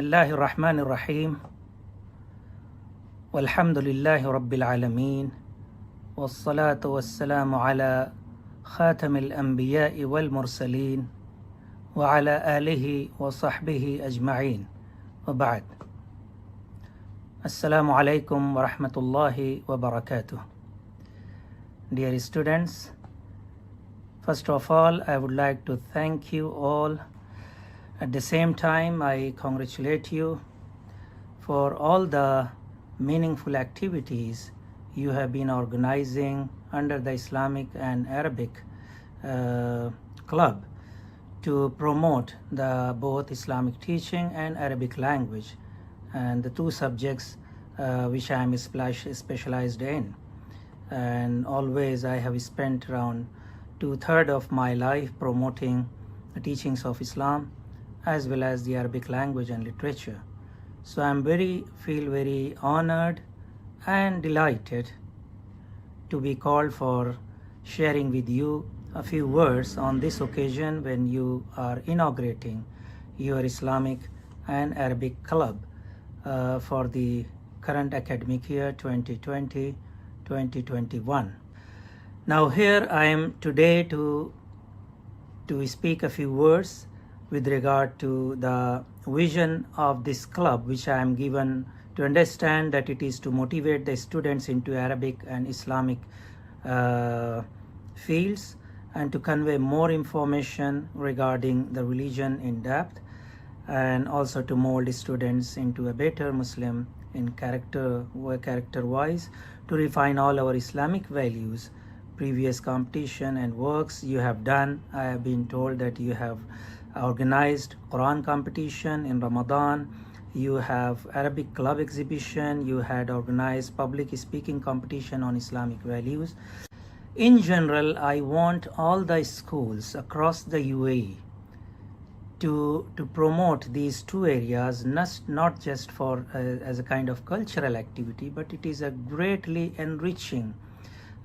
الله الرحمن الرحيم والحمد لله رب العالمين والصلاة والسلام على خاتم الأنبياء والمرسلين وعلى آله وصحبه أجمعين وبعد. Assalamu alaikum wa rahmatullahi wa barakatuh. Dear students, first of all, I would like to thank you all. At the same time, I congratulate you for all the meaningful activities you have been organizing under the Islamic and Arabic club to promote the both Islamic teaching and Arabic language, and the two subjects which I am specialized in. And always I have spent around 2/3 of my life promoting the teachings of Islam as well as the Arabic language and literature. So I feel very honored and delighted to be called for sharing with you a few words on this occasion when you are inaugurating your Islamic and Arabic club for the current academic year 2020-2021. Now here I am today to speak a few words with regard to the vision of this club, which I am given to understand that it is to motivate the students into Arabic and Islamic fields and to convey more information regarding the religion in depth, and also to mold students into a better Muslim in character-wise, to refine all our Islamic values. Previous competition and works you have done, I have been told that you have organized Quran competition in Ramadan, you have Arabic club exhibition, you had organized public speaking competition on Islamic values. In general, I want all the schools across the UAE to promote these two areas, not just for as a kind of cultural activity, but it is a greatly enriching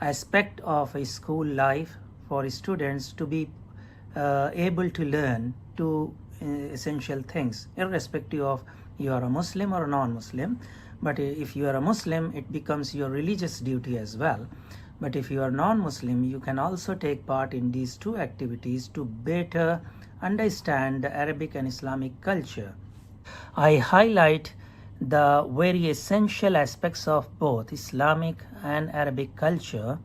aspect of a school life for students to be able to learn two essential things, irrespective of you are a Muslim or a non-Muslim. But if you are a Muslim, it becomes your religious duty as well. But if you are non-Muslim, you can also take part in these two activities to better understand the Arabic and Islamic culture. I highlight the very essential aspects of both Islamic and Arabic culture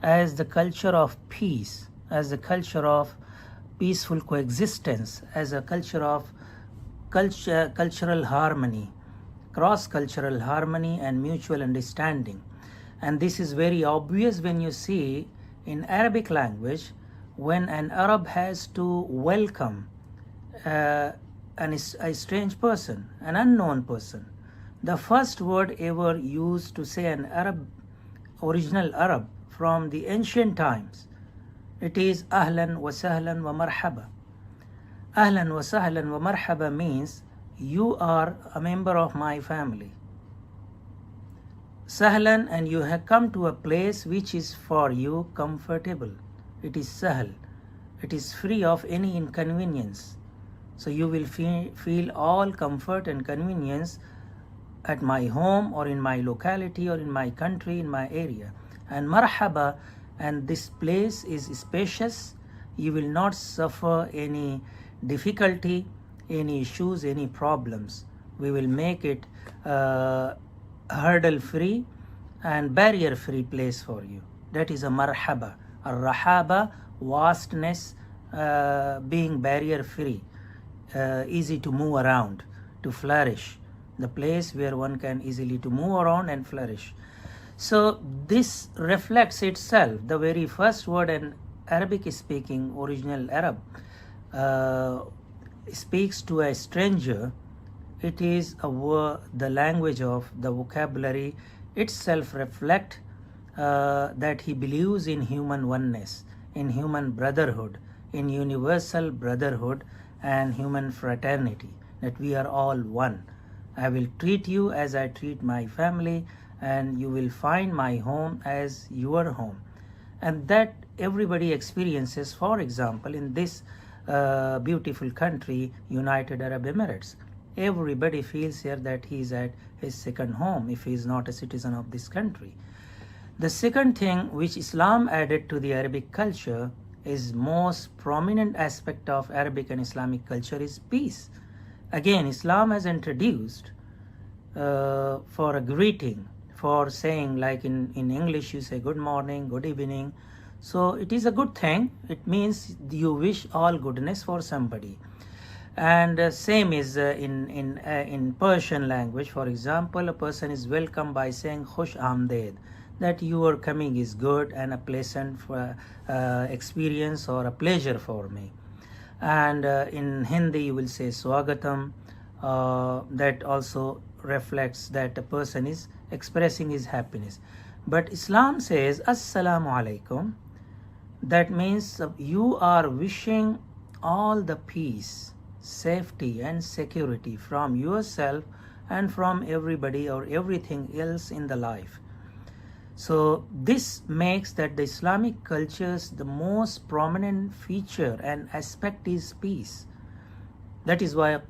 as the culture of peace, as the culture of peaceful coexistence, as a culture of cultural harmony, cross-cultural harmony and mutual understanding. And this is very obvious when you see in Arabic language, when an Arab has to welcome a strange person, an unknown person, the first word ever used to say an Arab, original Arab from the ancient times, it is Ahlan wa Sahlan wa Marhaba. Ahlan wa Sahlan wa Marhaba means you are a member of my family. Sahlan, and you have come to a place which is for you comfortable. It is Sahl. It is free of any inconvenience. So you will feel all comfort and convenience at my home or in my locality or in my country, in my area. And Marhaba, and this place is spacious. You will not suffer any difficulty, any issues, any problems. We will make it hurdle-free and barrier-free place for you. That is a marhaba. A rahaba, vastness, being barrier-free, easy to move around, to flourish. The place where one can easily to move around and flourish. So this reflects itself. The very first word an Arabic speaking original Arab speaks to a stranger, it is the language of the vocabulary itself reflect that he believes in human oneness, in human brotherhood, in universal brotherhood and human fraternity, that we are all one. I will treat you as I treat my family, and you will find my home as your home. And that everybody experiences, for example, in this beautiful country, United Arab Emirates. everybody feels here that he is at his second home if he is not a citizen of this country. The second thing which Islam added to the Arabic culture is most prominent aspect of Arabic and Islamic culture is peace. Again, Islam has introduced for a greeting, for saying like in English you say good morning, good evening. So it is a good thing. It means you wish all goodness for somebody. And same is in Persian language. For example, a person is welcomed by saying Khush Amded, that your coming is good and a pleasant experience or a pleasure for me. And in Hindi you will say Swagatam, that also reflects that a person is expressing his happiness. But Islam says Assalamu alaikum, that means you are wishing all the peace, safety and security from yourself and from everybody or everything else in the life. So this makes that the Islamic culture's the most prominent feature and aspect is peace. That is why in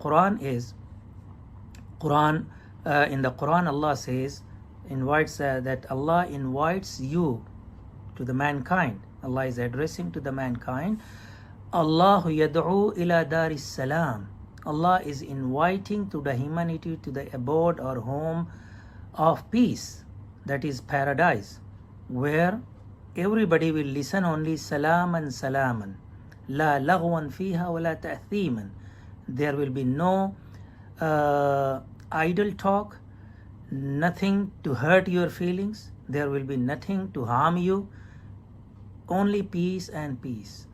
the Quran Allah says, invites that Allah invites you to the mankind. Allah is addressing to the mankind. Allahu yad'u ila daris salam. Allah is inviting to the humanity to the abode or home of peace, that is paradise, where everybody will listen only salaman salaman, la laghwan fiha wa la ta'thiman. There will be no idle talk, nothing to hurt your feelings, there will be nothing to harm you, only peace and peace.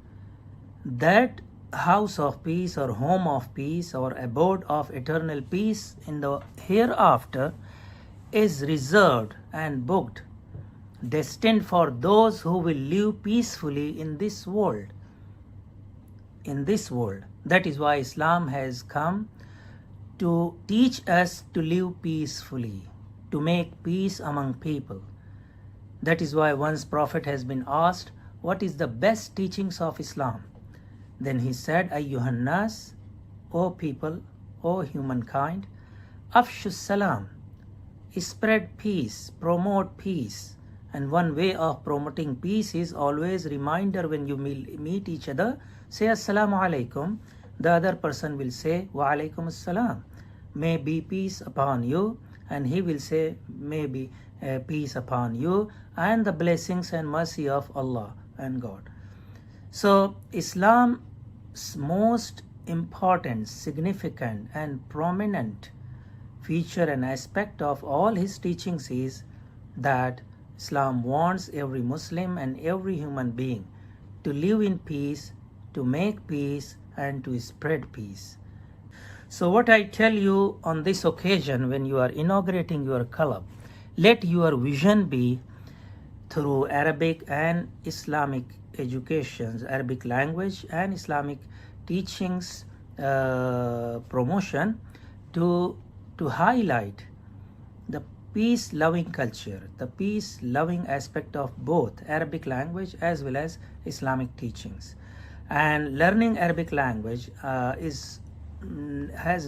That house of peace or home of peace or abode of eternal peace in the hereafter is reserved and booked, destined for those who will live peacefully in this world. That is why Islam has come to teach us to live peacefully, to make peace among people. That is why once Prophet has been asked, what is the best teachings of Islam? Then he said, Ayyuhan nas, O people, O humankind, Afshus salam, spread peace, promote peace. And one way of promoting peace is always reminder when you meet each other, say Assalamu alaikum. The other person will say Wa alaikum assalam. May be peace upon you. And he will say may be peace upon you and the blessings and mercy of Allah and God. So Islam's most important, significant and prominent feature and aspect of all his teachings is that Islam wants every Muslim and every human being to live in peace, to make peace and to spread peace. So what I tell you on this occasion when you are inaugurating your club, let your vision be through Arabic and Islamic educations, Arabic language and Islamic teachings promotion to highlight the peace-loving culture, the peace-loving aspect of both Arabic language as well as Islamic teachings. And learning Arabic language has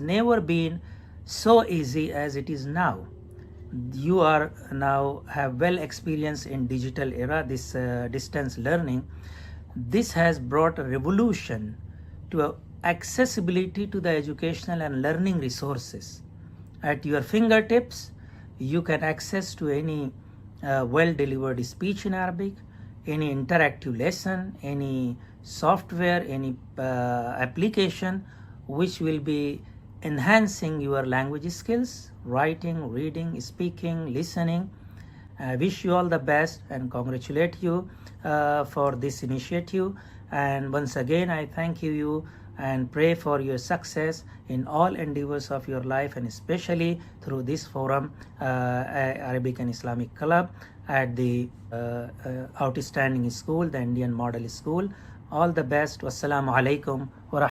never been so easy as it is now. You are now have well experience in digital era, this distance learning. This has brought a revolution to accessibility to the educational and learning resources. At your fingertips, you can access to any well-delivered speech in Arabic, any interactive lesson, any software, any application which will be enhancing your language skills, writing, reading, speaking, listening. I wish you all the best and congratulate you for this initiative. And once again, I thank you and pray for your success in all endeavors of your life, and especially through this forum, Arabic and Islamic Club at the outstanding school, the Indian Model School. All the best. Wassalamu alaikum wa